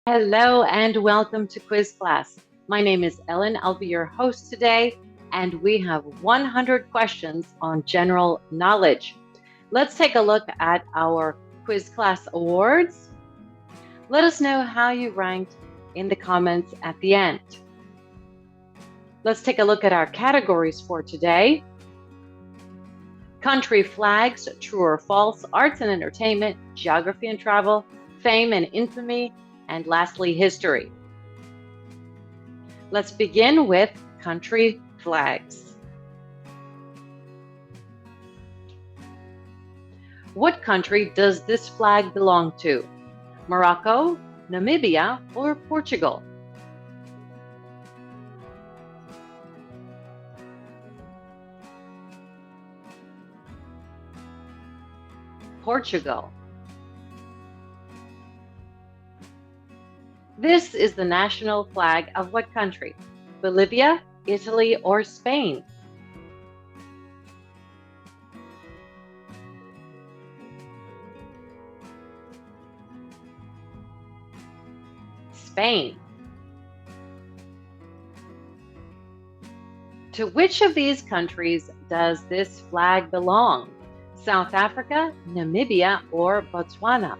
Hello and welcome to quiz class. My name is Ellen. I'll be your host today, and we have 100 questions on general knowledge. Let's take a look at our quiz class awards. Let us know how you ranked in the comments at the end. Let's take a look at our categories for today. Country flags, true or false, arts and entertainment, geography and travel, fame and infamy, and lastly, history. Let's begin with country flags. What country does this flag belong to? Morocco, Namibia, or Portugal? Portugal. This is the national flag of what country? Bolivia, Italy, or Spain? Spain. To which of these countries does this flag belong? South Africa, Namibia, or Botswana?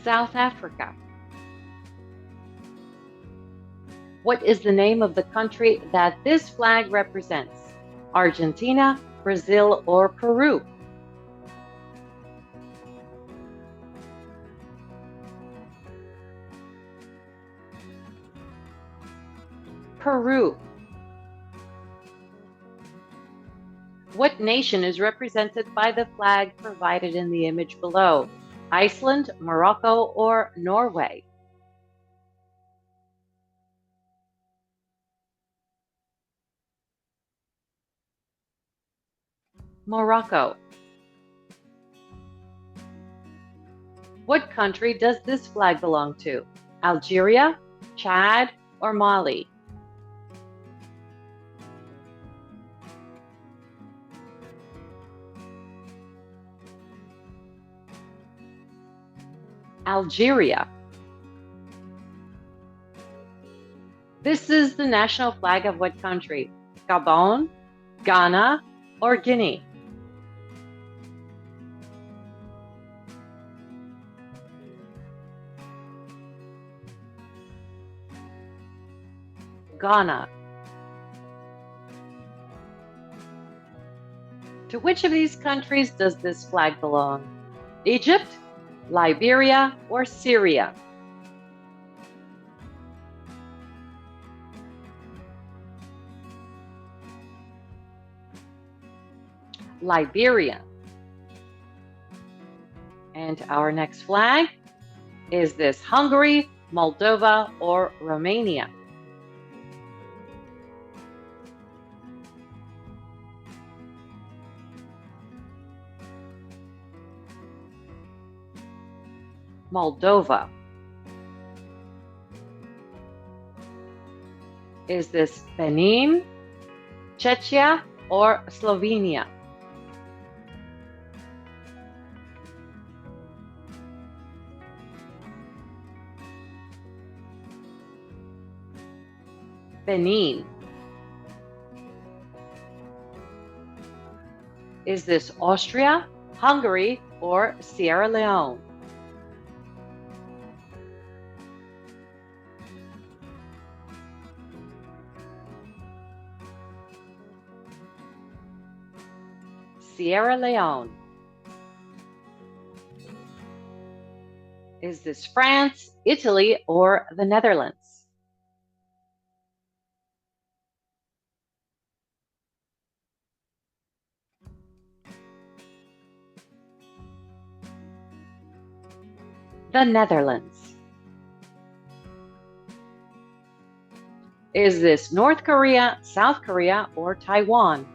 South Africa. What is the name of the country that this flag represents? Argentina, Brazil, or Peru? Peru. What nation is represented by the flag provided in the image below? Iceland, Morocco, or Norway? Morocco. What country does this flag belong to? Algeria, Chad, or Mali? Algeria. This is the national flag of what country? Gabon, Ghana, or Guinea? Ghana. To which of these countries does this flag belong? Egypt, Liberia, or Syria? Liberia. And our next flag, is this Hungary, Moldova, or Romania? Moldova. Is this Benin, Czechia, or Slovenia? Benin. Is this Austria, Hungary, or Sierra Leone? Sierra Leone. Is this France, Italy, or the Netherlands? The Netherlands. Is this North Korea, South Korea, or Taiwan?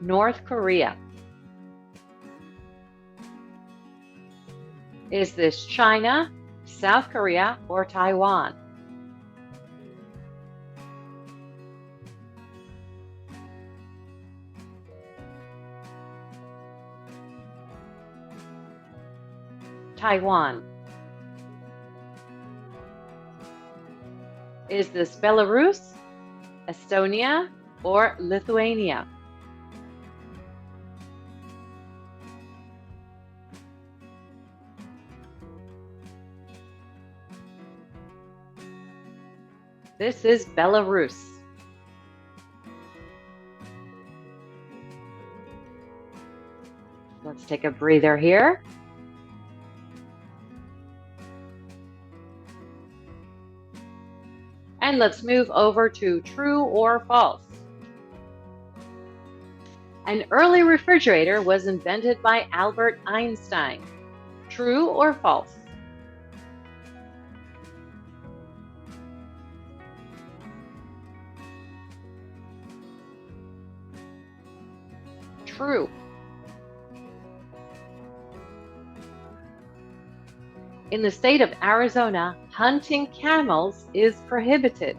North Korea. Is this China, South Korea, or Taiwan? Taiwan. Is this Belarus, Estonia, or Lithuania? This is Belarus. Let's take a breather here. And let's move over to true or false. An early refrigerator was invented by Albert Einstein. True or false? True. In the state of Arizona, hunting camels is prohibited.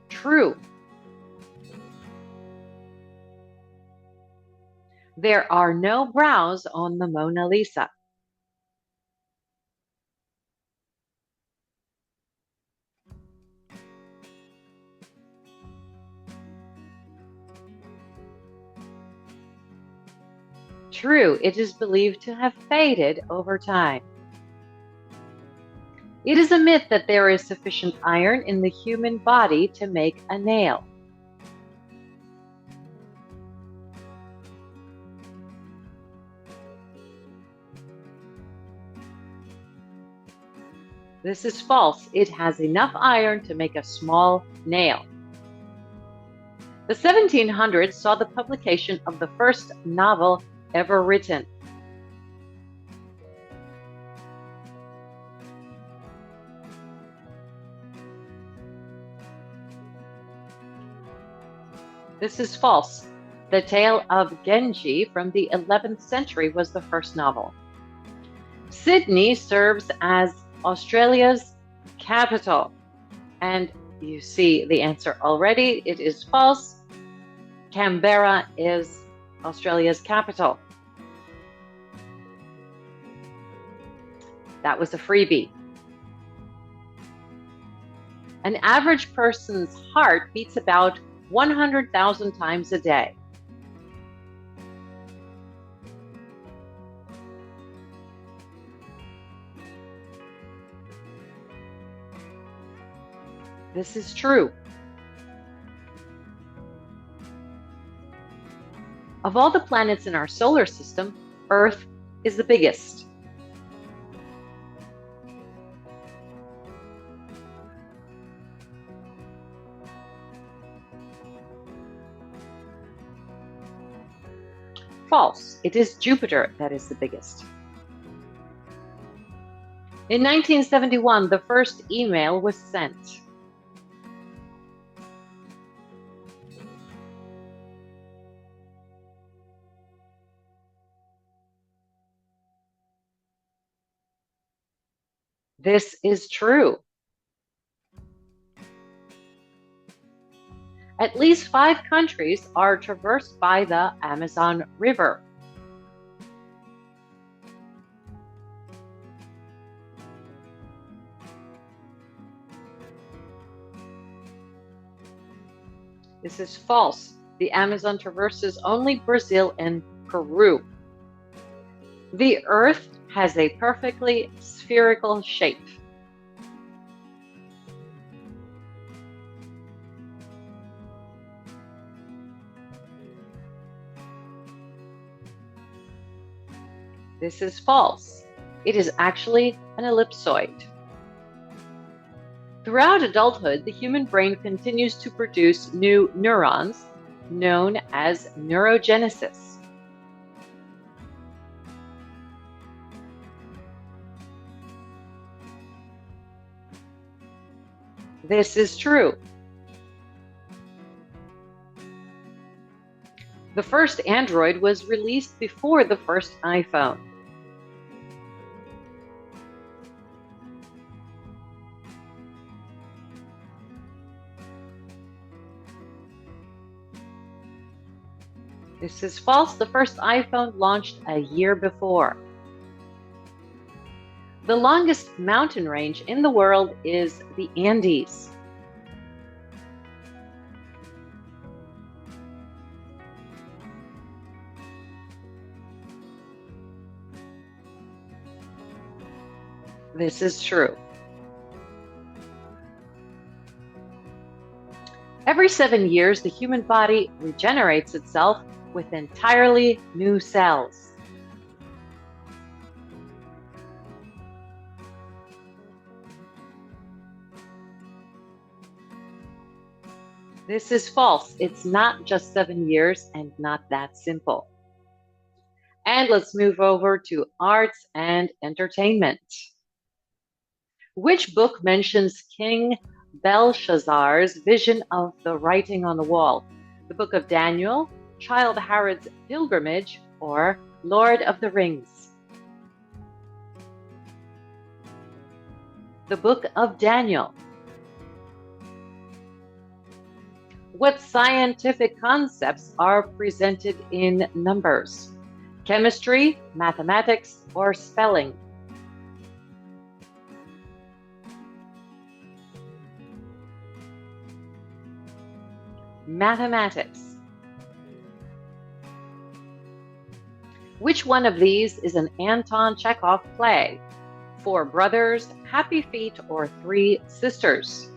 True. There are no brows on the Mona Lisa. True, it is believed to have faded over time. It is a myth that there is sufficient iron in the human body to make a nail. This is false. It has enough iron to make a small nail. The 1700s saw the publication of the first novel ever written. This is false. The Tale of Genji from the 11th century was the first novel. Sydney serves as Australia's capital. And you see the answer already. It is false. Canberra is Australia's capital. That was a freebie. An average person's heart beats about 100,000 times a day. This is true. Of all the planets in our solar system, Earth is the biggest. False. It is Jupiter that is the biggest. In 1971, the first email was sent. This is true. At least 5 countries are traversed by the Amazon River. This is false. The Amazon traverses only Brazil and Peru. The Earth has a perfectly spherical shape. This is false. It is actually an ellipsoid. Throughout adulthood, the human brain continues to produce new neurons, known as neurogenesis. This is true. The first Android was released before the first iPhone. This is false. The first iPhone launched a year before. The longest mountain range in the world is the Andes. This is true. Every 7 years, the human body regenerates itself with entirely new cells. This is false. It's not just 7 years and not that simple. And let's move over to arts and entertainment. Which book mentions King Belshazzar's vision of the writing on the wall? The Book of Daniel, Childe Harold's Pilgrimage, or Lord of the Rings? The Book of Daniel. What scientific concepts are presented in numbers? Chemistry, mathematics, or spelling? Mathematics. Which one of these is an Anton Chekhov play? Four Brothers, Happy Feet, or Three Sisters?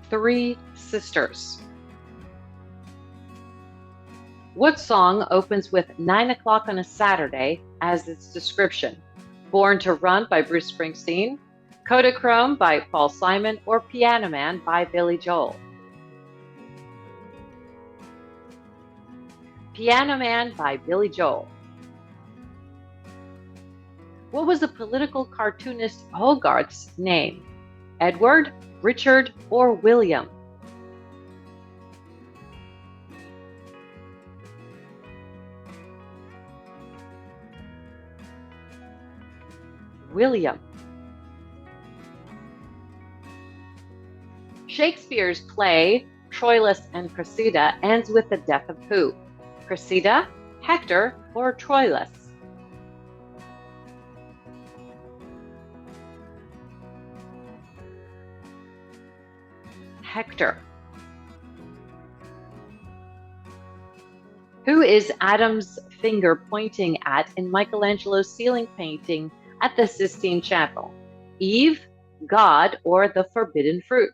Three Sisters. What song opens with 9 o'clock on a Saturday as its description? Born to Run by Bruce Springsteen, Kodachrome by Paul Simon, or Piano Man by Billy Joel? Piano Man by Billy Joel. What was the political cartoonist Hogarth's name? Edward, Richard, or William? William. Shakespeare's play, Troilus and Cressida, ends with the death of who? Cressida, Hector, or Troilus? Hector. Who is Adam's finger pointing at in Michelangelo's ceiling painting at the Sistine Chapel? Eve, God, or the forbidden fruit?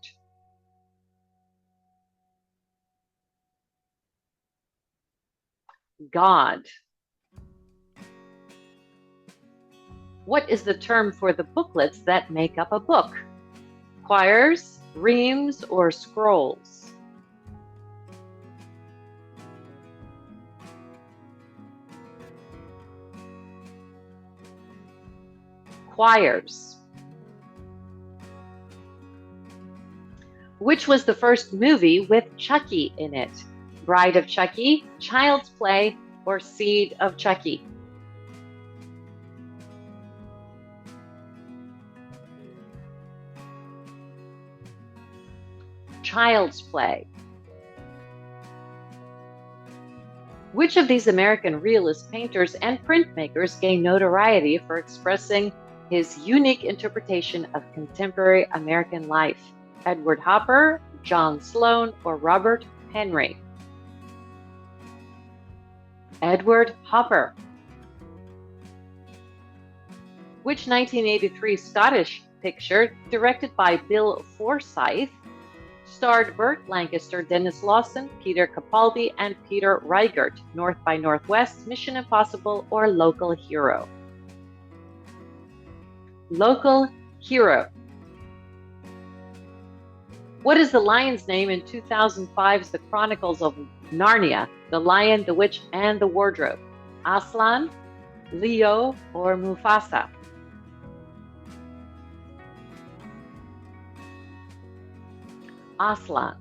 God. What is the term for the booklets that make up a book? Quires, reams, or scrolls? Quires. Which was the first movie with Chucky in it? Bride of Chucky, Child's Play, or Seed of Chucky? Child's Play. Which of these American realist painters and printmakers gained notoriety for expressing his unique interpretation of contemporary American life? Edward Hopper, John Sloan, or Robert Henry? Edward Hopper. Which 1983 Scottish picture, directed by Bill Forsyth, starred Burt Lancaster, Dennis Lawson, Peter Capaldi, and Peter Riegert? North by Northwest, Mission Impossible, or Local Hero? Local Hero. What is the lion's name in 2005's The Chronicles of Narnia, The Lion, the Witch, and the Wardrobe? Aslan, Leo, or Mufasa? Aslan.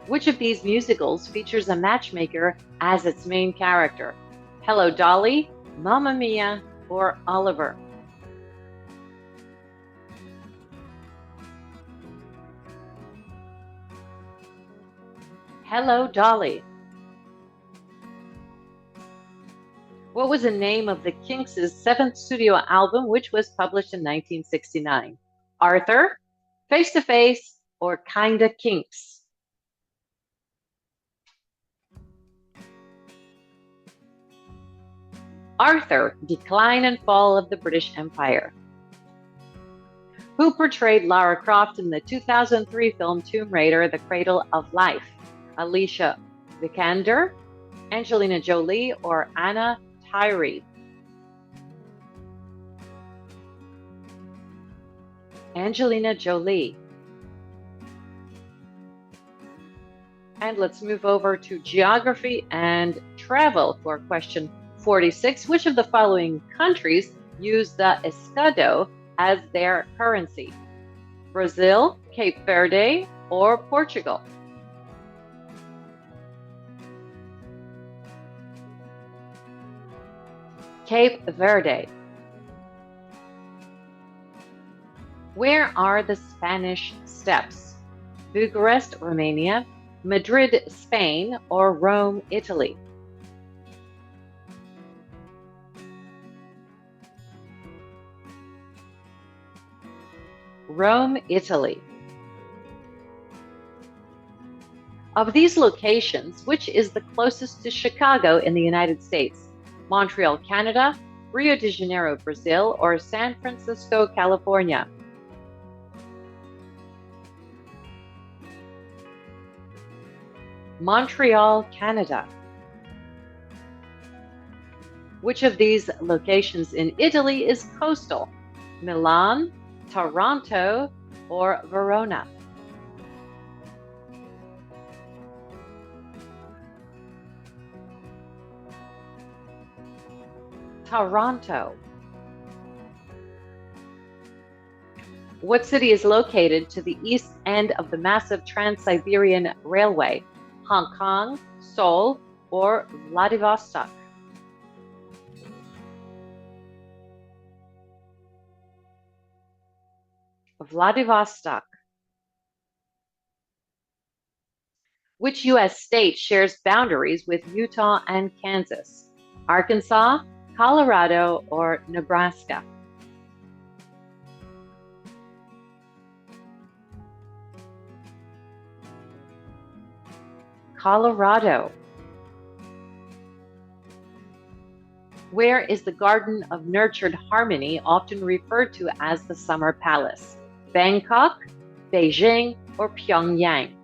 Which of these musicals features a matchmaker as its main character? Hello, Dolly, Mamma Mia, or Oliver? Hello, Dolly. What was the name of the Kinks' seventh studio album, which was published in 1969? Arthur, Face to Face, or Kinda Kinks? Arthur, Decline and Fall of the British Empire. Who portrayed Lara Croft in the 2003 film Tomb Raider: The Cradle of Life? Alicia Vikander, Angelina Jolie, or Anna Tyree? Angelina Jolie. And let's move over to geography and travel for question 46. Which of the following countries use the escudo as their currency? Brazil, Cape Verde, or Portugal? Cape Verde. Where are the Spanish Steps? Bucharest, Romania, Madrid, Spain, or Rome, Italy? Rome, Italy. Of these locations, which is the closest to Chicago in the United States? Montreal, Canada, Rio de Janeiro, Brazil, or San Francisco, California? Montreal, Canada. Which of these locations in Italy is coastal? Milan, Taranto, or Verona? Taranto. What city is located to the east end of the massive Trans-Siberian Railway? Hong Kong, Seoul, or Vladivostok? Vladivostok. Which U.S. state shares boundaries with Utah and Kansas? Arkansas, Colorado, or Nebraska? Colorado. Where is the Garden of Nurtured Harmony often referred to as the Summer Palace? Bangkok, Beijing, or Pyongyang?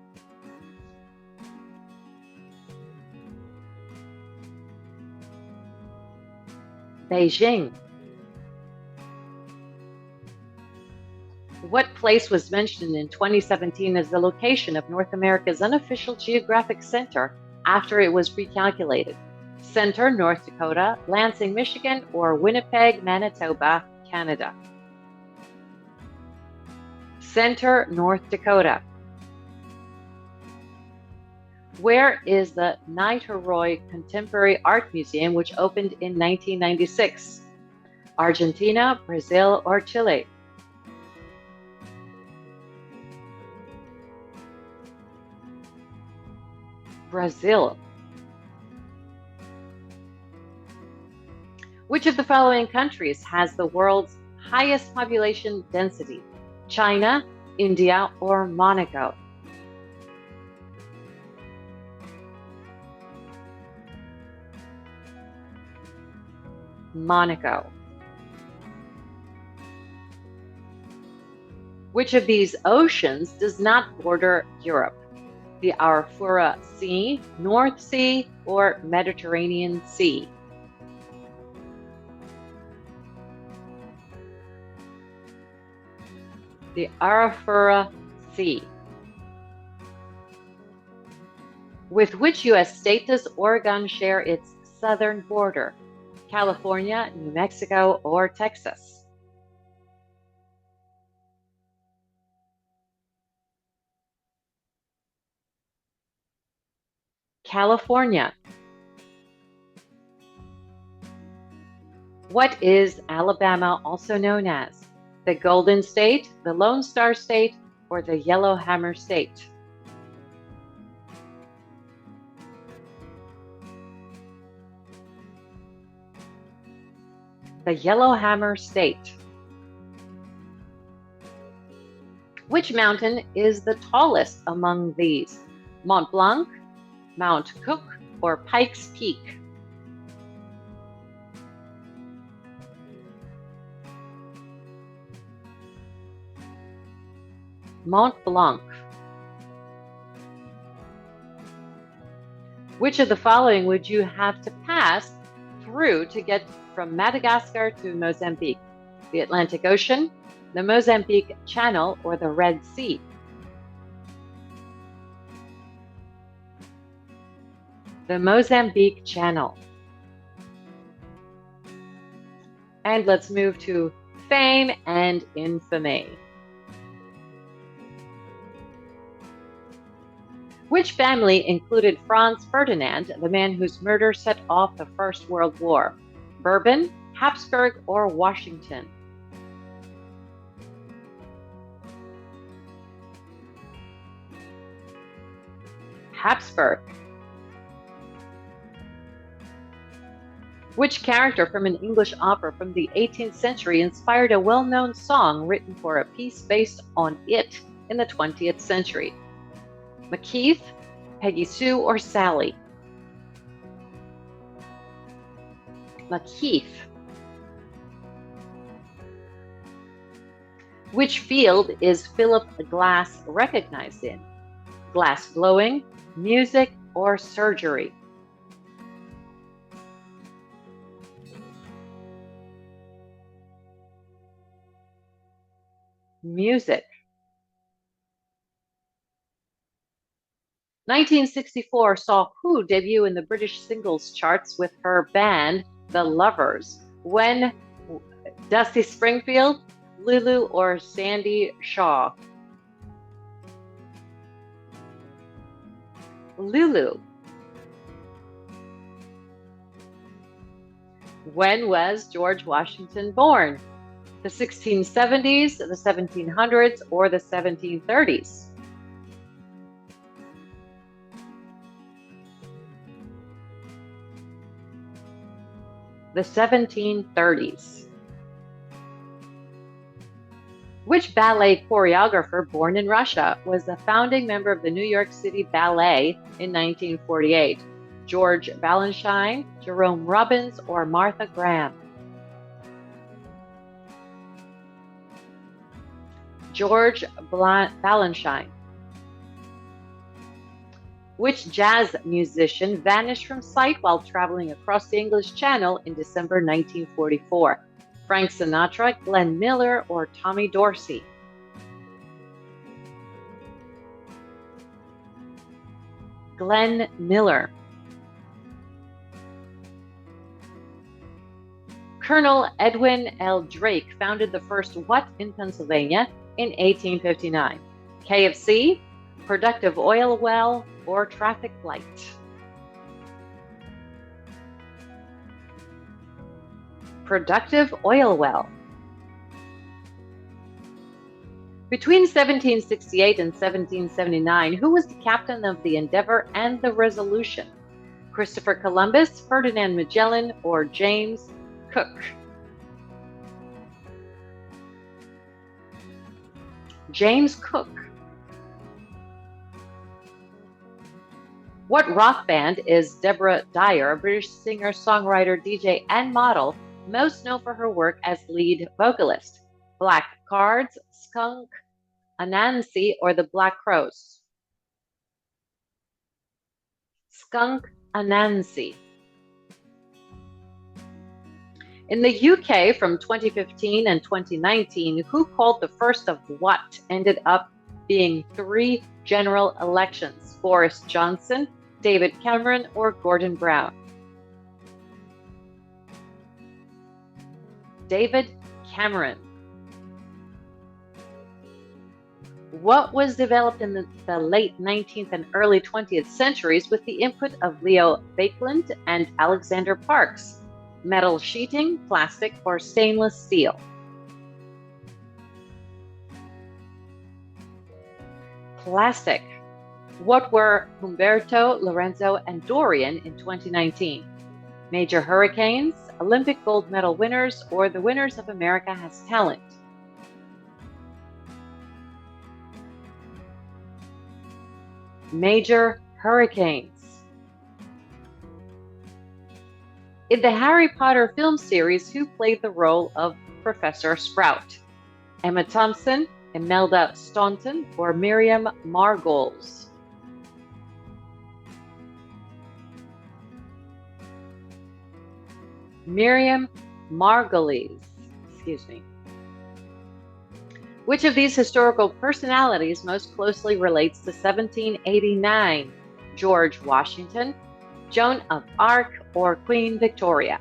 Beijing. What place was mentioned in 2017 as the location of North America's unofficial geographic center after it was recalculated? Center, North Dakota, Lansing, Michigan, or Winnipeg, Manitoba, Canada? Center, North Dakota. Where is the Niterói Contemporary Art Museum, which opened in 1996? Argentina, Brazil, or Chile? Brazil. Which of the following countries has the world's highest population density? China, India, or Monaco? Monaco. Which of these oceans does not border Europe? The Arafura Sea, North Sea, or Mediterranean Sea? The Arafura Sea. With which U.S. state does Oregon share its southern border? California, New Mexico, or Texas? California. What is Alabama also known as? The Golden State, the Lone Star State, or the Yellowhammer State? The Yellowhammer State. Which mountain is the tallest among these? Mont Blanc, Mount Cook, or Pikes Peak? Mont Blanc. Which of the following would you have to pass through to get from Madagascar to Mozambique? The Atlantic Ocean, the Mozambique Channel, or the Red Sea? The Mozambique Channel. And let's move to fame and infamy. Which family included Franz Ferdinand, the man whose murder set off the First World War? Bourbon, Habsburg, or Washington? Habsburg. Which character from an English opera from the 18th century inspired a well-known song written for a piece based on it in the 20th century? Macheath, Peggy Sue, or Sally? Macheath. Which field is Philip Glass recognized in? Glass blowing, music, or surgery? Music. 1964 saw who debut in the British singles charts with her band, The Lovers? When? Dusty Springfield, Lulu, or Sandy Shaw? Lulu. When was George Washington born? The 1670s, the 1700s, or the 1730s? The 1730s. Which ballet choreographer born in Russia was a founding member of the New York City Ballet in 1948? George Balanchine, Jerome Robbins, or Martha Graham? George Balanchine. Which jazz musician vanished from sight while traveling across the English Channel in December 1944? Frank Sinatra, Glenn Miller, or Tommy Dorsey? Glenn Miller. Colonel Edwin L. Drake founded the first what in Pennsylvania in 1859? KFC, Productive Oil Well, or Traffic Light? Productive Oil Well. Between 1768 and 1779, who was the captain of the Endeavour and the Resolution? Christopher Columbus, Ferdinand Magellan, or James Cook? James Cook. What rock band is Deborah Dyer, a British singer, songwriter, DJ, and model, most known for her work as lead vocalist? Black Cards, Skunk Anansi, or the Black Crows? Skunk Anansi. In the UK from 2015 and 2019, who called the first of what ended up being 3 general elections? Boris Johnson, David Cameron or Gordon Brown? David Cameron. What was developed in the late 19th and early 20th centuries with the input of Leo Baekeland and Alexander Parks? Metal sheeting, plastic, or stainless steel? Plastic. What were Humberto, Lorenzo, and Dorian in 2019? Major hurricanes, Olympic gold medal winners, or the winners of America Has Talent? Major hurricanes. In the Harry Potter film series, who played the role of Professor Sprout? Emma Thompson, Imelda Staunton, or Miriam Margolyes? Miriam Margolyes, excuse me. Which of these historical personalities most closely relates to 1789? George Washington, Joan of Arc, or Queen Victoria?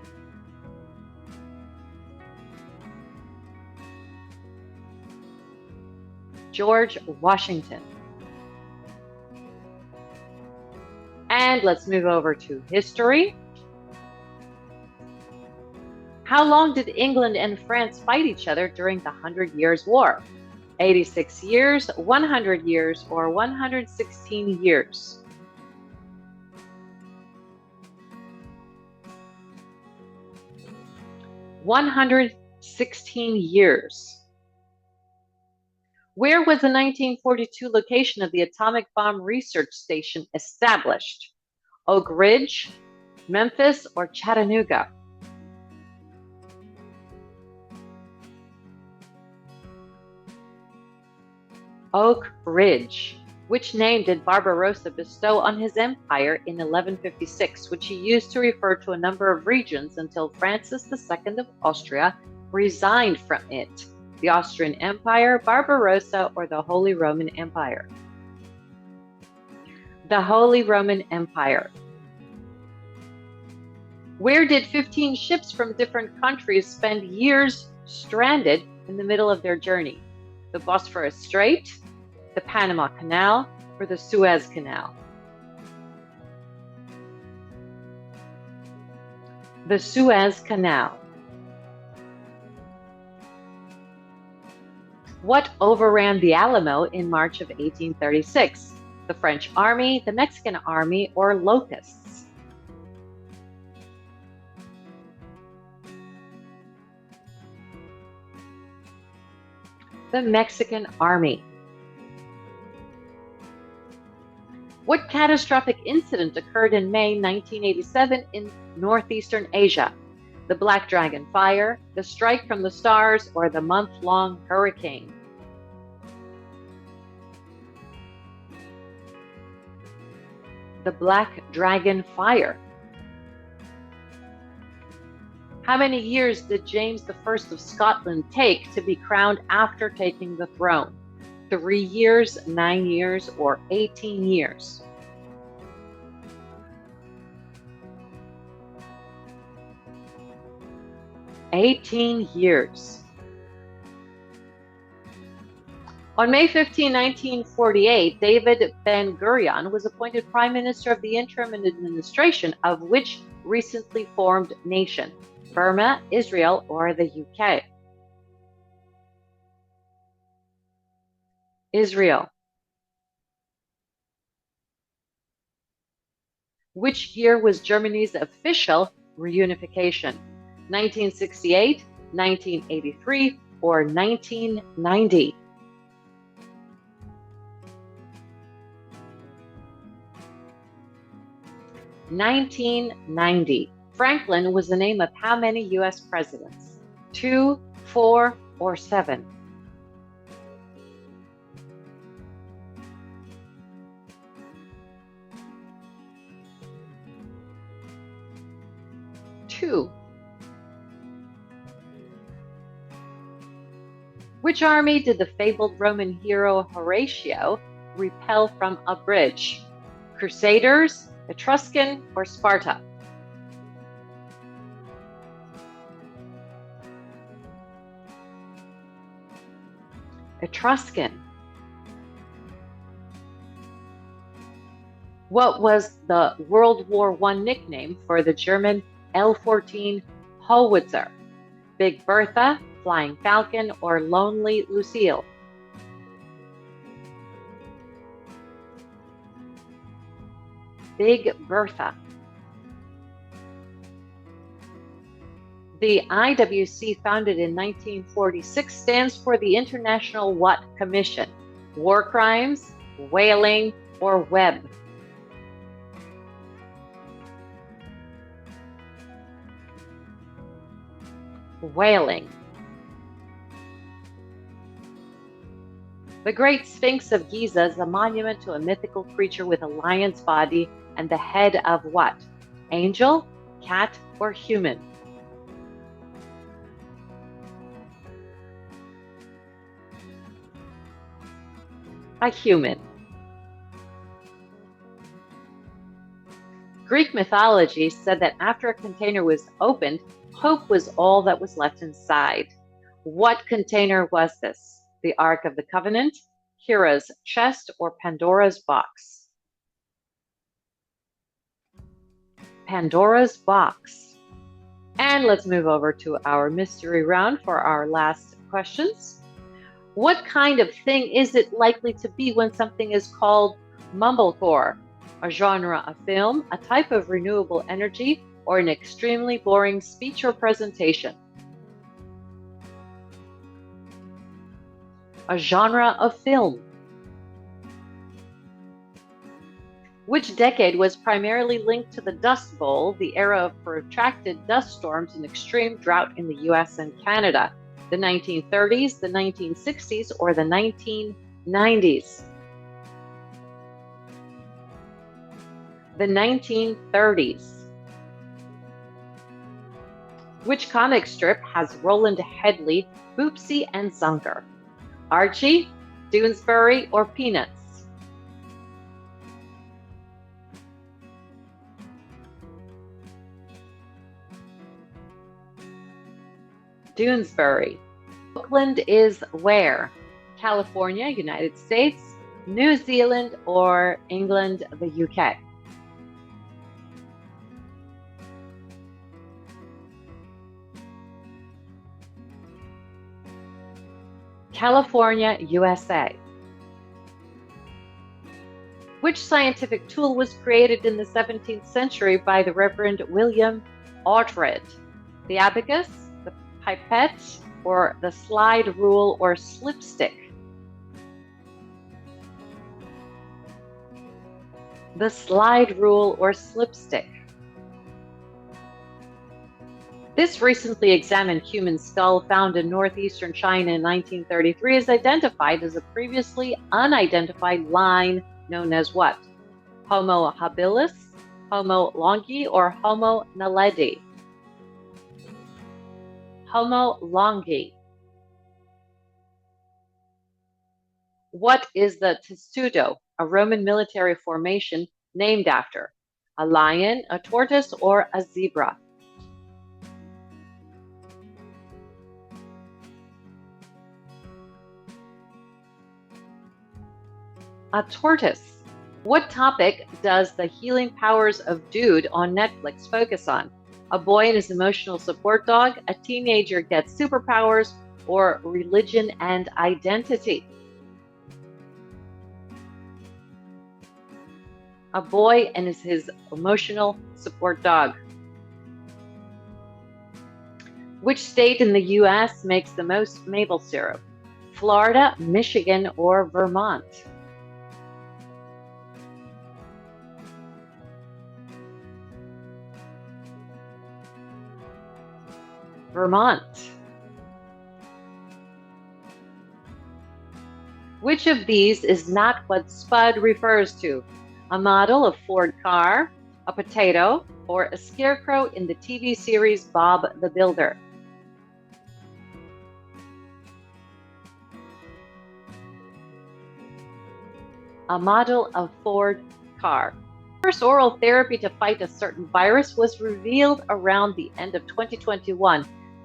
George Washington. And let's move over to history. How long did England and France fight each other during the 100 Years' War? 86 years, 100 years, or 116 years? (116 years). Where was the 1942 location of the Atomic Bomb Research Station established? Oak Ridge, Memphis, or Chattanooga? Oak Ridge. Which name did Barbarossa bestow on his empire in 1156, which he used to refer to a number of regions until Francis II of Austria resigned from it? The Austrian Empire, Barbarossa, or the Holy Roman Empire? The Holy Roman Empire. Where did 15 ships from different countries spend years stranded in the middle of their journey? The Bosphorus Strait, the Panama Canal, or the Suez Canal? The Suez Canal. What overran the Alamo in March of 1836? The French Army, the Mexican Army, or locusts? The Mexican Army. What catastrophic incident occurred in May 1987 in northeastern Asia? The Black Dragon Fire, the Strike from the Stars, or the month-long hurricane? The Black Dragon Fire. How many years did James I of Scotland take to be crowned after taking the throne? 3 years, 9 years, or 18 years? (18 years). On May 15, 1948, David Ben-Gurion was appointed Prime Minister of the interim administration of which recently formed nation? Burma, Israel, or the UK? Israel. Which year was Germany's official reunification? 1968, 1983, or 1990? (1990). Franklin was the name of how many U.S. presidents? 2, 4, or 7? Two. Which army did the fabled Roman hero Horatio repel from a bridge? Crusaders, Etruscan or Sparta? Etruscan. What was the World War I nickname for the German L-14 howitzer? Big Bertha, Flying Falcon, or Lonely Lucille? Big Bertha. The IWC, founded in 1946, stands for the International What Commission? War crimes, whaling, or web? Whaling. The Great Sphinx of Giza is a monument to a mythical creature with a lion's body and the head of what? Angel, cat, or human? A human. Greek mythology said that after a container was opened, hope was all that was left inside. What container was this? The Ark of the Covenant, Hera's chest, or Pandora's box? Pandora's box. And let's move over to our mystery round for our last questions. What kind of thing is it likely to be when something is called mumblecore? A genre of film, a type of renewable energy, or an extremely boring speech or presentation? A genre of film. Which decade was primarily linked to the Dust Bowl, the era of protracted dust storms and extreme drought in the US and Canada? The 1930s, the 1960s, or the 1990s? The 1930s. Which comic strip has Roland Headley, Boopsy, and Zunker? Archie, Doonesbury, or Peanuts? Doonesbury. Oakland is where? California, United States, New Zealand, or England, the UK? California, USA. Which scientific tool was created in the 17th century by the Reverend William Oughtred? The abacus, the pipette, or the slide rule or slipstick? The slide rule or slipstick. This recently examined human skull found in northeastern China in 1933 is identified as a previously unidentified line known as what? Homo habilis, Homo longi, or Homo naledi? Homo longi. What is the testudo, a Roman military formation, named after? A lion, a tortoise, or a zebra? A tortoise. What topic does The Healing Powers of Dude on Netflix focus on? A boy and his emotional support dog, a teenager gets superpowers, or religion and identity? A boy and his emotional support dog. Which state in the US makes the most maple syrup? Florida, Michigan, or Vermont? Vermont. Which of these is not what SPUD refers to? A model of Ford car, a potato, or a scarecrow in the TV series Bob the Builder? A model of Ford car. first oral therapy to fight a certain virus was revealed around the end of 2021.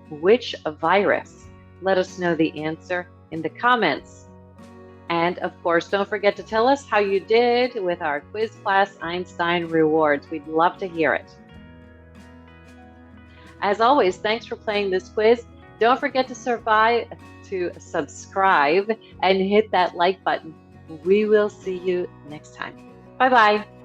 Which virus? Let us know the answer in the comments. And of course, don't forget to tell us how you did with our quiz class Einstein rewards. We'd love to hear it. As always, thanks for playing this quiz. Don't forget to subscribe and hit that like button. We will see you next time. Bye-bye.